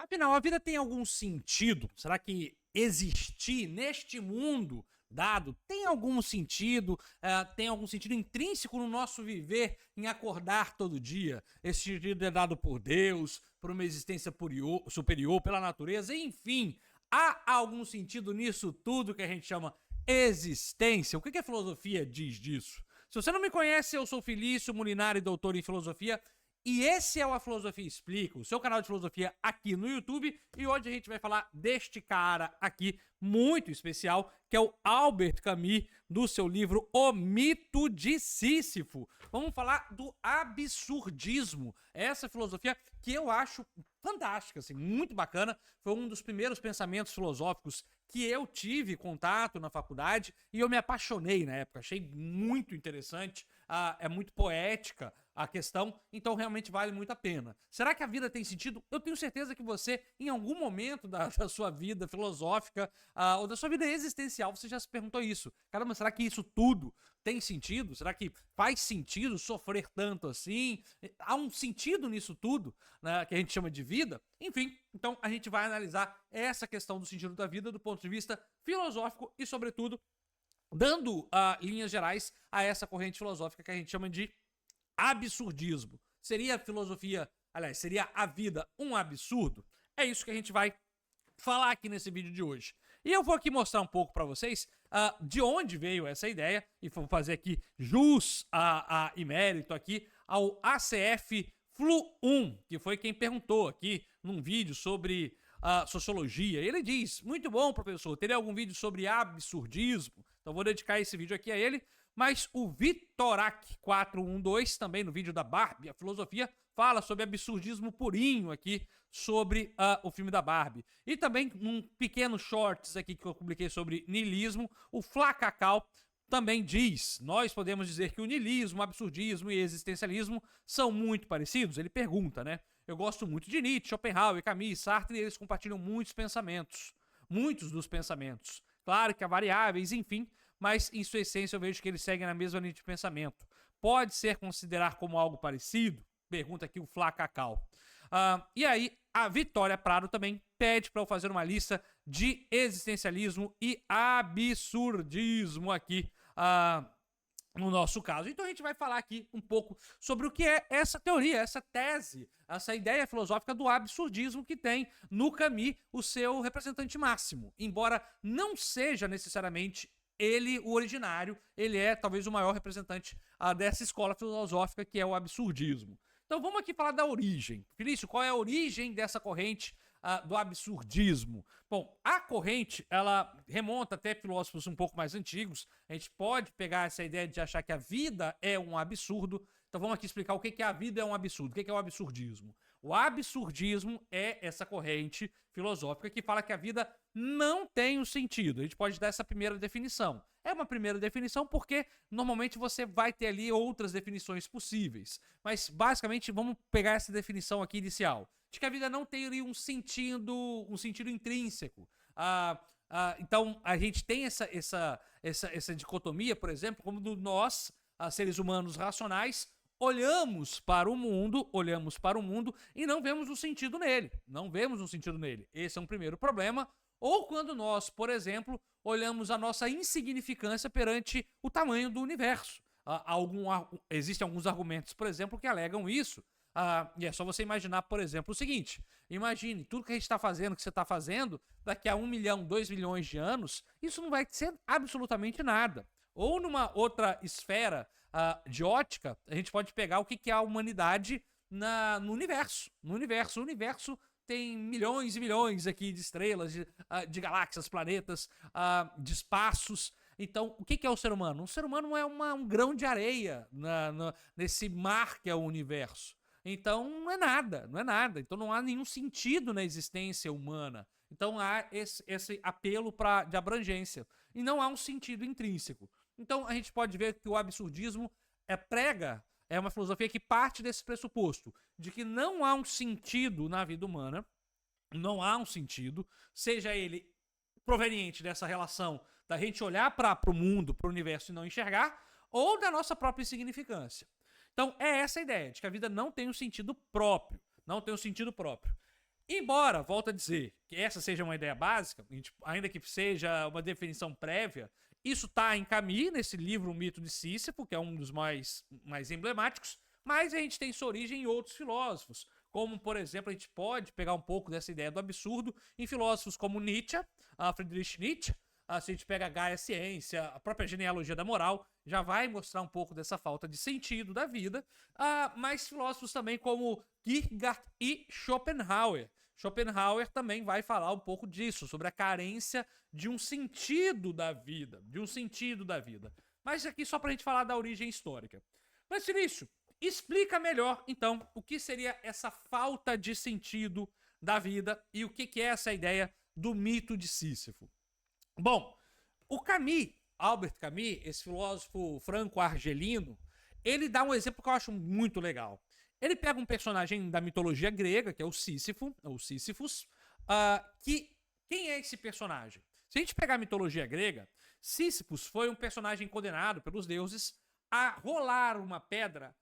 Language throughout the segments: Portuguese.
Afinal, a vida tem algum sentido? Será que existir neste mundo dado tem algum sentido? Tem algum sentido intrínseco no nosso viver, em acordar todo dia? Esse sentido é dado por Deus, por uma existência superior, pela natureza, enfim. Há algum sentido nisso tudo que a gente chama existência? O que a filosofia diz disso? Se você não me conhece, eu sou Felício Molinari, doutor em filosofia, e esse é o A Filosofia Explica, o seu canal de filosofia aqui no YouTube. E hoje a gente vai falar deste cara aqui, muito especial, que é o Albert Camus, do seu livro O Mito de Sísifo. Vamos falar do absurdismo, essa filosofia que eu acho fantástica, assim, muito bacana. Foi um dos primeiros pensamentos filosóficos que eu tive contato na faculdade e eu me apaixonei na época, achei muito interessante, é muito poética a questão, então realmente vale muito a pena. Será que a vida tem sentido? Eu tenho certeza que você, em algum momento da sua vida filosófica ou da sua vida existencial, você já se perguntou isso. Caramba, será que isso tudo tem sentido? Será que faz sentido sofrer tanto assim? Há um sentido nisso tudo, né, que a gente chama de vida? Enfim, então a gente vai analisar essa questão do sentido da vida do ponto de vista filosófico e, sobretudo, dando linhas gerais a essa corrente filosófica que a gente chama de absurdismo. Seria a filosofia, aliás, seria a vida um absurdo? É isso que a gente vai falar aqui nesse vídeo de hoje. E eu vou aqui mostrar um pouco para vocês de onde veio essa ideia, e vou fazer aqui jus e mérito aqui ao ACF Flu 1, que foi quem perguntou aqui num vídeo sobre sociologia. Ele diz: muito bom, professor, teria algum vídeo sobre absurdismo? Então vou dedicar esse vídeo aqui a ele. Mas o Vitorak 412, também no vídeo da Barbie, a filosofia, fala sobre absurdismo purinho aqui, sobre o filme da Barbie. E também num pequeno shorts aqui que eu publiquei sobre niilismo, o Flacacau também diz: nós podemos dizer que o niilismo, absurdismo e existencialismo são muito parecidos? Ele pergunta, né? Eu gosto muito de Nietzsche, Schopenhauer, Camus, Sartre, e eles compartilham muitos dos pensamentos. Claro que há variáveis, enfim, mas em sua essência eu vejo que eles seguem na mesma linha de pensamento. Pode ser considerar como algo parecido? Pergunta aqui o Flacacau. E aí, a Vitória Prado também pede para eu fazer uma lista de existencialismo e absurdismo aqui no nosso caso. Então a gente vai falar aqui um pouco sobre o que é essa teoria, essa tese, essa ideia filosófica do absurdismo que tem no Camus o seu representante máximo. Embora não seja necessariamente ele o originário, ele é talvez o maior representante dessa escola filosófica que é o absurdismo. Então vamos aqui falar da origem. Felício, qual é a origem dessa corrente do absurdismo? Bom, a corrente, ela remonta até filósofos um pouco mais antigos. A gente pode pegar essa ideia de achar que a vida é um absurdo. Então vamos aqui explicar o que a vida é um absurdo, o que é o absurdismo. O absurdismo é essa corrente filosófica que fala que a vida não tem um sentido. A gente pode dar essa primeira definição. É uma primeira definição porque normalmente você vai ter ali outras definições possíveis. Mas basicamente vamos pegar essa definição aqui inicial, de que a vida não tem ali um sentido intrínseco. Então a gente tem essa dicotomia, por exemplo, como nós, seres humanos racionais, olhamos para o mundo e não vemos um sentido nele. Não vemos um sentido nele. Esse é um primeiro problema. Ou quando nós, por exemplo, olhamos a nossa insignificância perante o tamanho do universo. Existem alguns argumentos, por exemplo, que alegam isso. E é só você imaginar, por exemplo, o seguinte: imagine, tudo que a gente está fazendo, que você está fazendo, daqui a 1 milhão, 2 milhões de anos, isso não vai ser absolutamente nada. Ou numa outra esfera de ótica, a gente pode pegar o que é a humanidade no universo. No universo. O universo tem milhões e milhões aqui de estrelas, de galáxias, planetas, de espaços. Então, o que é o ser humano? O ser humano é um grão de areia nesse mar que é o universo. Então, não é nada. Então, não há nenhum sentido na existência humana. Então, há esse apelo de abrangência. E não há um sentido intrínseco. Então, a gente pode ver que o absurdismo é uma filosofia que parte desse pressuposto, de que não há um sentido na vida humana, não há um sentido, seja ele proveniente dessa relação da gente olhar para o mundo, para o universo e não enxergar, ou da nossa própria insignificância. Então, é essa a ideia, de que a vida não tem um sentido próprio. Embora, volto a dizer, que essa seja uma ideia básica, ainda que seja uma definição prévia, isso está em Camus, nesse livro O Mito de Sísifo, que é um dos mais emblemáticos, mas a gente tem sua origem em outros filósofos, como, por exemplo, a gente pode pegar um pouco dessa ideia do absurdo em filósofos como Nietzsche, Friedrich Nietzsche. Se a gente pega a Gaia Ciência, a própria genealogia da moral, já vai mostrar um pouco dessa falta de sentido da vida. Mas filósofos também como Kierkegaard e Schopenhauer. Schopenhauer também vai falar um pouco disso, sobre a carência de um sentido da vida. Mas aqui só pra gente falar da origem histórica. Mas, Felício, explica melhor, então, o que seria essa falta de sentido da vida e o que é essa ideia do mito de Sísifo. Bom, o Camus, Albert Camus, esse filósofo franco-argelino, ele dá um exemplo que eu acho muito legal. Ele pega um personagem da mitologia grega, que é o Sísifo, ou Sísifos, quem é esse personagem? Se a gente pegar a mitologia grega, Sísifos foi um personagem condenado pelos deuses a rolar uma pedra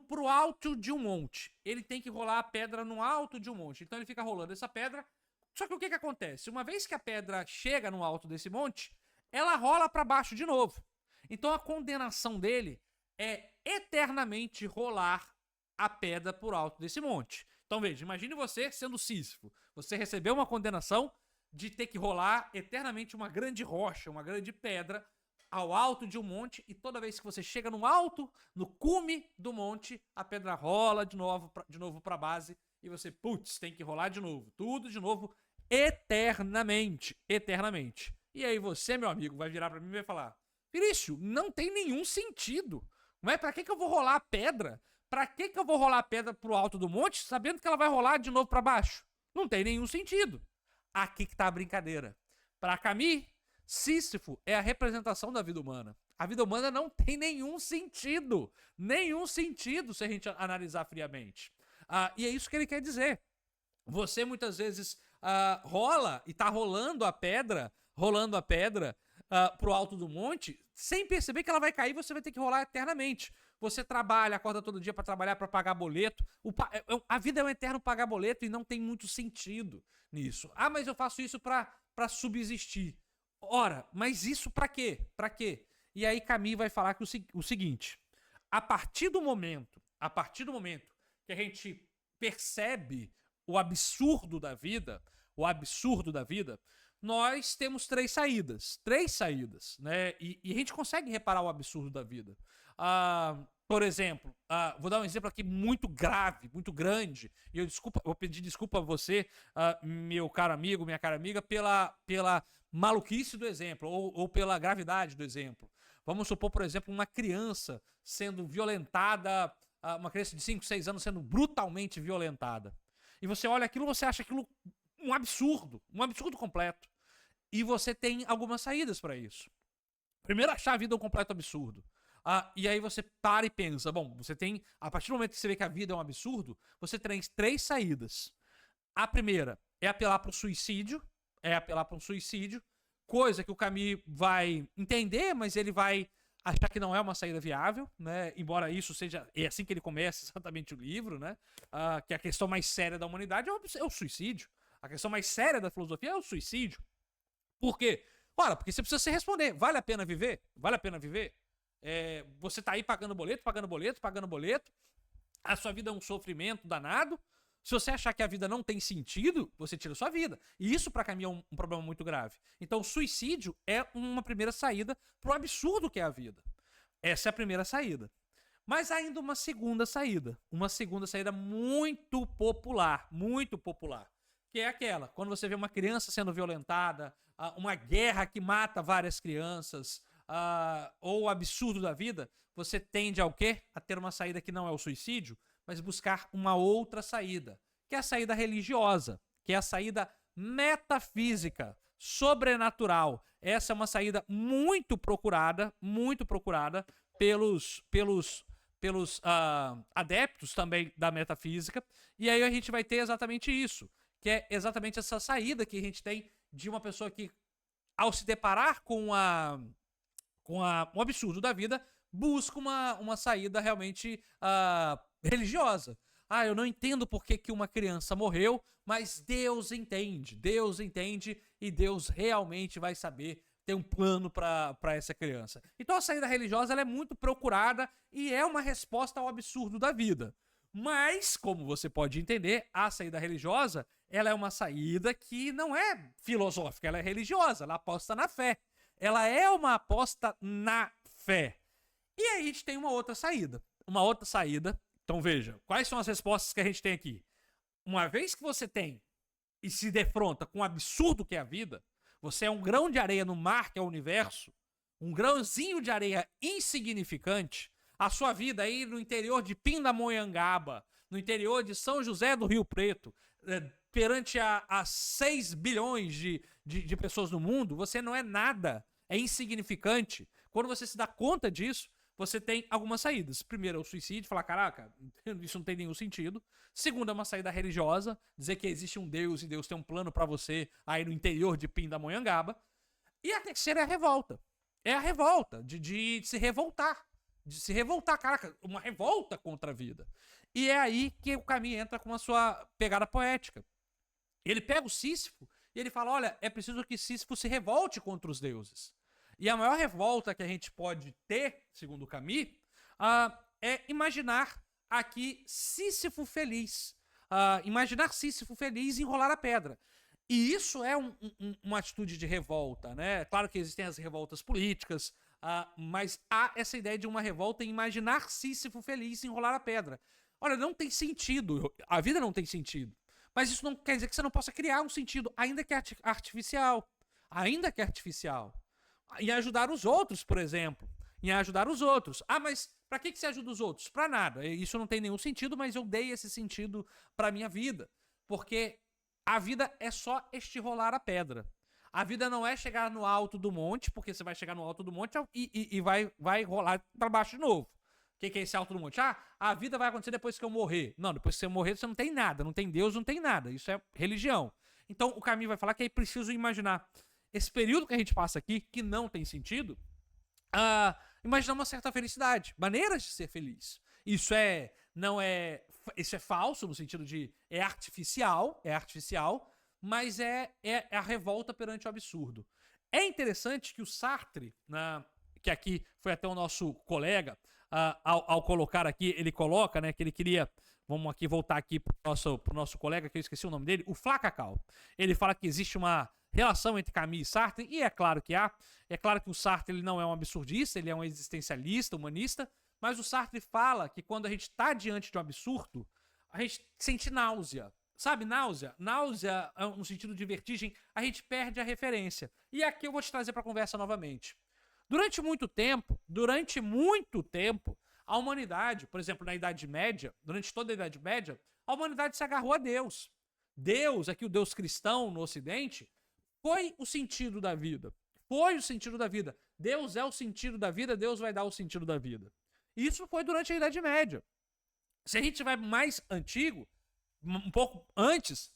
pro alto de um monte. Ele tem que rolar a pedra no alto de um monte. Então ele fica rolando essa pedra. Só que o que acontece? Uma vez que a pedra chega no alto desse monte, ela rola para baixo de novo. Então a condenação dele é eternamente rolar a pedra por alto desse monte. Então veja, imagine você sendo Sísifo. Você recebeu uma condenação de ter que rolar eternamente uma grande rocha, uma grande pedra ao alto de um monte, e toda vez que você chega no alto, no cume do monte, a pedra rola de novo para a base, e você, putz, tem que rolar de novo, tudo de novo, eternamente. E aí você, meu amigo, vai virar para mim e vai falar: Felício, não tem nenhum sentido. Mas pra que eu vou rolar a pedra? Pra que eu vou rolar a pedra pro alto do monte, sabendo que ela vai rolar de novo para baixo? Não tem nenhum sentido. Aqui que tá a brincadeira. Pra Camus, Sísifo é a representação da vida humana. A vida humana não tem nenhum sentido se a gente analisar friamente. E é isso que ele quer dizer. Você muitas vezes rola e tá rolando a pedra pro alto do monte, sem perceber que ela vai cair, você vai ter que rolar eternamente. Você trabalha, acorda todo dia para trabalhar, para pagar boleto. A vida é um eterno pagar boleto e não tem muito sentido nisso. Mas eu faço isso para subsistir. Ora, mas isso pra quê? E aí Camus vai falar que o seguinte: a partir do momento que a gente percebe o absurdo da vida, nós temos três saídas, né? E a gente consegue reparar o absurdo da vida. Por exemplo, vou dar um exemplo aqui muito grave, muito grande, e vou pedir desculpa a você, meu caro amigo, minha cara amiga, pela maluquice do exemplo, ou pela gravidade do exemplo. Vamos supor, por exemplo, uma criança sendo violentada, uma criança de 5, 6 anos sendo brutalmente violentada. E você olha aquilo, você acha aquilo um absurdo completo. E você tem algumas saídas para isso. Primeiro, achar a vida um completo absurdo. E aí você para e pensa, bom, você tem, a partir do momento que você vê que a vida é um absurdo, você tem três saídas. A primeira é apelar para o suicídio, coisa que o Camus vai entender, mas ele vai achar que não é uma saída viável, né? Embora isso seja, é assim que ele começa exatamente o livro, né? Que a questão mais séria da humanidade é o suicídio. A questão mais séria da filosofia é o suicídio. Por quê? Ora, porque você precisa se responder. Vale a pena viver? Você tá aí pagando boleto. A sua vida é um sofrimento danado. Se você achar que a vida não tem sentido, você tira a sua vida. E isso pra Camus é um problema muito grave. Então o suicídio é uma primeira saída pro absurdo que é a vida. Essa é a primeira saída. Mas há ainda uma segunda saída. Uma segunda saída muito popular. Que é aquela, quando você vê uma criança sendo violentada, uma guerra que mata várias crianças, ou o absurdo da vida, você tende ao quê? A ter uma saída que não é o suicídio, mas buscar uma outra saída, que é a saída religiosa, que é a saída metafísica, sobrenatural. Essa é uma saída muito procurada pelos adeptos também da metafísica, e aí a gente vai ter exatamente isso, que é exatamente essa saída que a gente tem de uma pessoa que, ao se deparar com um absurdo da vida, busca uma saída realmente religiosa. eu não entendo por que uma criança morreu, mas Deus entende e Deus realmente vai saber ter um plano para essa criança. Então a saída religiosa ela é muito procurada e é uma resposta ao absurdo da vida. Mas, como você pode entender, a saída religiosa ela é uma saída que não é filosófica, ela é religiosa, ela aposta na fé. Ela é uma aposta na fé. E aí a gente tem uma outra saída. Uma outra saída. Então veja, quais são as respostas que a gente tem aqui? Uma vez que você tem e se defronta com o absurdo que é a vida, você é um grão de areia no mar que é o universo, um grãozinho de areia insignificante, a sua vida aí no interior de Pindamonhangaba, no interior de São José do Rio Preto, perante a 6 bilhões de pessoas no mundo, você não é nada, é insignificante. Quando você se dá conta disso, você tem algumas saídas. Primeiro é o suicídio, falar, caraca, isso não tem nenhum sentido. Segundo é uma saída religiosa, dizer que existe um Deus e Deus tem um plano pra você aí no interior de Pindamonhangaba. E a terceira é a revolta. É a revolta, de se revoltar. De se revoltar, caraca, uma revolta contra a vida. E é aí que o Camus entra com a sua pegada poética. Ele pega o Sísifo e ele fala, olha, é preciso que Sísifo se revolte contra os deuses. E a maior revolta que a gente pode ter, segundo o Camus, é imaginar aqui Sísifo feliz. Imaginar Sísifo feliz e enrolar a pedra. E isso é uma atitude de revolta, né? Claro que existem as revoltas políticas, mas há essa ideia de uma revolta em imaginar Sísifo feliz e enrolar a pedra. Olha, não tem sentido. A vida não tem sentido. Mas isso não quer dizer que você não possa criar um sentido, ainda que artificial. Ainda que artificial. Em ajudar os outros, por exemplo. Em ajudar os outros. Mas pra que você ajuda os outros? Pra nada. Isso não tem nenhum sentido, mas eu dei esse sentido pra minha vida. Porque a vida é só rolar a pedra. A vida não é chegar no alto do monte, porque você vai chegar no alto do monte e vai rolar pra baixo de novo. O que é esse alto do monte? A vida vai acontecer depois que eu morrer. Não, depois que você morrer, você não tem nada. Não tem Deus, não tem nada. Isso é religião. Então o Camus vai falar que é preciso imaginar esse período que a gente passa aqui, que não tem sentido, imaginar uma certa felicidade, maneiras de ser feliz. Isso é falso, no sentido de é artificial, mas é a revolta perante o absurdo. É interessante que o Sartre, que aqui foi até o nosso colega, ao colocar aqui, ele coloca, né, que ele queria, vamos aqui voltar aqui pro nosso colega, que eu esqueci o nome dele, o Flacacau. Ele fala que existe uma relação entre Camus e Sartre, e é claro que há. É claro que o Sartre ele não é um absurdista, ele é um existencialista, humanista, mas o Sartre fala que quando a gente está diante de um absurdo, a gente sente náusea. Sabe, náusea? Náusea, no sentido de vertigem, a gente perde a referência. E aqui eu vou te trazer para a conversa novamente. Durante muito tempo, a humanidade, por exemplo, na Idade Média, durante toda a Idade Média, a humanidade se agarrou a Deus. Deus, aqui o Deus cristão no Ocidente, foi o sentido da vida. Foi o sentido da vida. Deus é o sentido da vida, Deus vai dar o sentido da vida. Isso foi durante a Idade Média. Se a gente vai mais antigo, um pouco antes,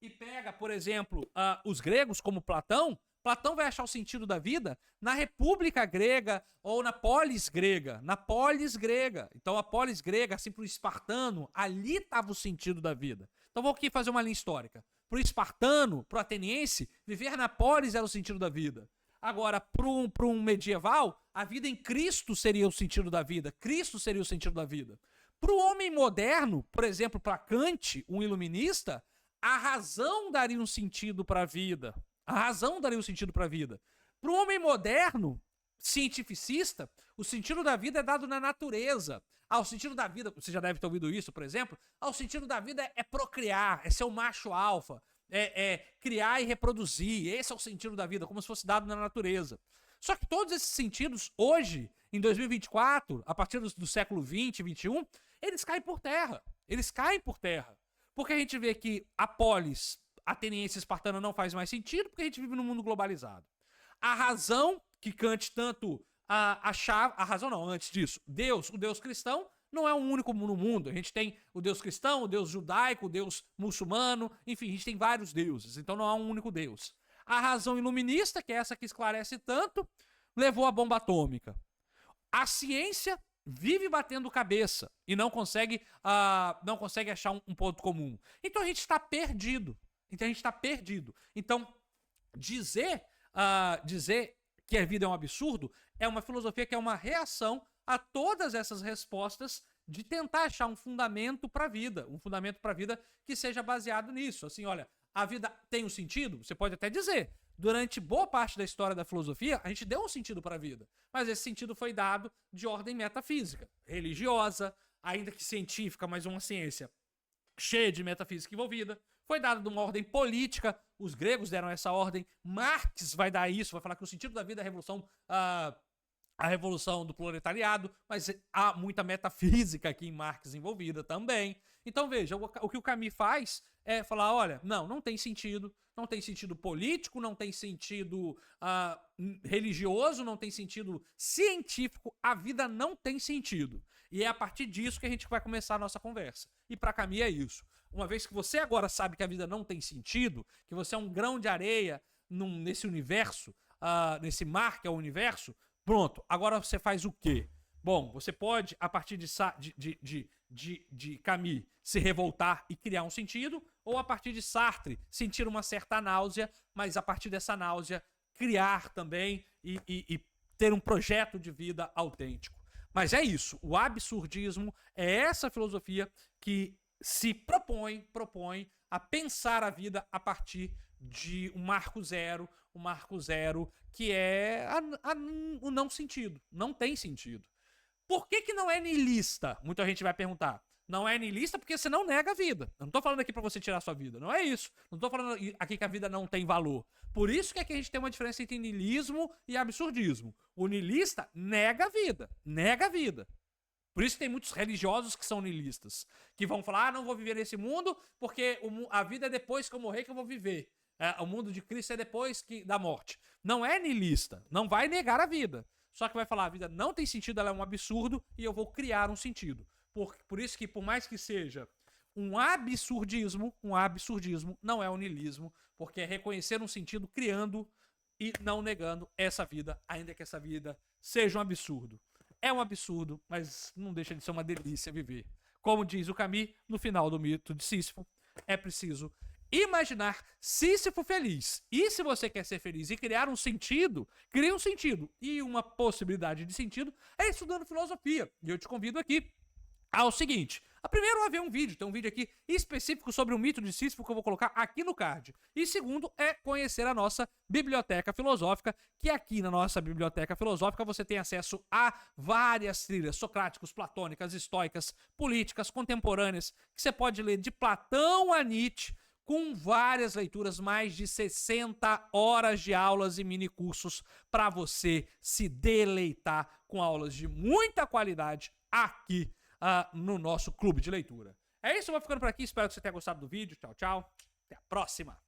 e pega, por exemplo, os gregos como Platão, Platão vai achar o sentido da vida na República Grega ou na Polis Grega. Na Polis Grega. Então a Polis Grega, assim, para o espartano, ali estava o sentido da vida. Então vou aqui fazer uma linha histórica. Para o espartano, para o ateniense, viver na polis era o sentido da vida. Agora, para um medieval, a vida em Cristo seria o sentido da vida. Cristo seria o sentido da vida. Para o homem moderno, por exemplo, para Kant, um iluminista, a razão daria um sentido para a vida. A razão daria um sentido para a vida. Para o homem moderno, cientificista, o sentido da vida é dado na natureza. O sentido da vida, você já deve ter ouvido isso, por exemplo, o sentido da vida é procriar, é ser o macho alfa, é criar e reproduzir. Esse é o sentido da vida, como se fosse dado na natureza. Só que todos esses sentidos, hoje, em 2024, a partir do século 20, 21, eles caem por terra. Eles caem por terra. Porque a gente vê que a polis ateniense espartana não faz mais sentido, porque a gente vive num mundo globalizado. A razão que Kant tanto achava, a razão não, antes disso, Deus, o Deus cristão, não é um único no mundo. A gente tem o Deus cristão, o Deus judaico, o Deus muçulmano, enfim, a gente tem vários deuses, então não há um único Deus. A razão iluminista, que é essa que esclarece tanto, levou a bomba atômica. A ciência vive batendo cabeça e não consegue achar um ponto comum. Então a gente está perdido. Então, dizer que a vida é um absurdo é uma filosofia que é uma reação a todas essas respostas de tentar achar um fundamento para a vida, que seja baseado nisso. Assim, olha, a vida tem um sentido? Você pode até dizer. Durante boa parte da história da filosofia, a gente deu um sentido para a vida, mas esse sentido foi dado de ordem metafísica, religiosa, ainda que científica, mas uma ciência cheia de metafísica envolvida. Foi dado de uma ordem política, os gregos deram essa ordem, Marx vai dar isso, vai falar que o sentido da vida é a revolução do proletariado, mas há muita metafísica aqui em Marx envolvida também. Então veja, o que o Camus faz é falar, olha, não tem sentido político, não tem sentido religioso, não tem sentido científico, a vida não tem sentido. E é a partir disso que a gente vai começar a nossa conversa. E para Camus é isso. Uma vez que você agora sabe que a vida não tem sentido, que você é um grão de areia nesse universo, nesse mar que é o universo, pronto, agora você faz o quê? Bom, você pode, a partir de Camus, se revoltar e criar um sentido, ou a partir de Sartre, sentir uma certa náusea, mas a partir dessa náusea, criar também e ter um projeto de vida autêntico. Mas é isso, o absurdismo é essa filosofia que se propõe a pensar a vida a partir de um marco zero que é o não sentido, não tem sentido. Por que não é niilista? Muita gente vai perguntar. Não é niilista porque você não nega a vida. Eu não tô falando aqui pra você tirar a sua vida, não é isso. Não tô falando aqui que a vida não tem valor. Por isso que aqui a gente tem uma diferença entre niilismo e absurdismo. O niilista nega a vida. Por isso que tem muitos religiosos que são niilistas, que vão falar, não vou viver nesse mundo porque a vida é depois que eu morrer que eu vou viver. O mundo de Cristo é depois da morte. Não é niilista, não vai negar a vida. Só que vai falar, a vida não tem sentido, ela é um absurdo e eu vou criar um sentido. Por isso que, por mais que seja um absurdismo não é um niilismo, porque é reconhecer um sentido criando e não negando essa vida, ainda que essa vida seja um absurdo. É um absurdo, mas não deixa de ser uma delícia viver. Como diz o Camus no final do mito de Sísifo, é preciso imaginar Sísifo feliz. E se você quer ser feliz e criar um sentido, crie um sentido. E uma possibilidade de sentido é estudando filosofia. E eu te convido aqui ao seguinte. Primeiro, vai ver um vídeo. Tem um vídeo aqui específico sobre o mito de Sísifo que eu vou colocar aqui no card. E segundo, é conhecer a nossa biblioteca filosófica, que aqui na nossa biblioteca filosófica você tem acesso a várias trilhas socráticas, platônicas, estoicas, políticas, contemporâneas, que você pode ler de Platão a Nietzsche, com várias leituras, mais de 60 horas de aulas e minicursos para você se deleitar com aulas de muita qualidade aqui no nosso clube de leitura. É isso, eu vou ficando por aqui, espero que você tenha gostado do vídeo. Tchau, tchau. Até a próxima.